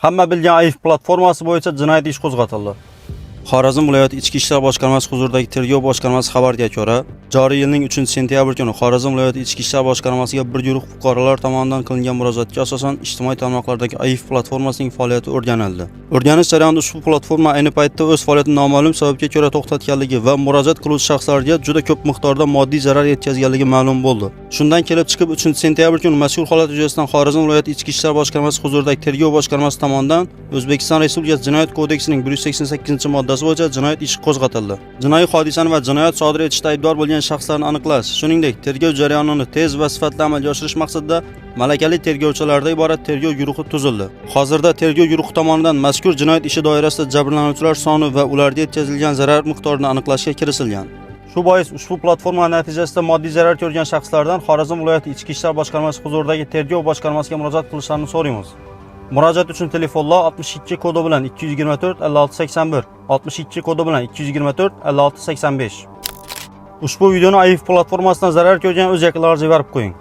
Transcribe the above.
Hamma bilgan AIF platformasi bo'yicha jinoyat ish qo'zg'atildi. Xorazm viloyati Ichki ishlar boshqarmasi huzuridagi tergov boshqarmasi xabariga ko'ra, joriy yilning 3-sentyabr kuni Xorazm viloyati Ichki ishlar boshqarmasiga bir guruh fuqarolar tomonidan qilingan murojaatga asosan ijtimoiy tarmoqlardagi AIF platformasining faoliyati o'rganildi. O'rganish jarayonida ushbu platforma ayni paytda o'z faoliyatini noma'lum sababga ko'ra to'xtatganligi va murojaat qiluvchi shaxslarga juda ko'p miqdorda moddiy zarar yetkazganligi ma'lum bo'ldi. Shundan kelib chiqib 3-sentyabr kuni mazkur holat yuzasidan Xorazm viloyati Ichki ishlar boshqarmasi huzuridagi tergov boshqarmasi tomonidan O'zbekiston Respublikasi Jinoyat kodeksining 188-moddasi bo'yicha jinoyat ishi qo'zg'atildi. Jinoiy hodisani va jinoyat sodir etishda aybdor bo'lgan shaxslarni aniqlash, shuningdek, tergov jarayonini tez va sifatli amalga oshirish maqsadida malakali tergovchilardan iborat tergov guruhi tuzildi. Hozirda tergov guruhi tomonidan mazkur jinoyat ishi doirasida jabrlanuvchilar soni va ularga yetkazilgan zarar miqdorini aniqlashga kiritilgan. Shu bois ushbu platforma natijasida moddiy zarar ko'rgan shaxslardan Xorazm viloyati Ichki ishlar boshqarmasi huzuridagi tergov boshqarmasiga murojaat qilishlarini so'raymiz. Murojaat uchun telefonlar 62 kodi bilan 224 56 81, 62 kodi bilan 224 56 85. Ushbu videoni AIF platformasidan zarar ko'rgan o'z yaqinlaringizga berib qo'ying.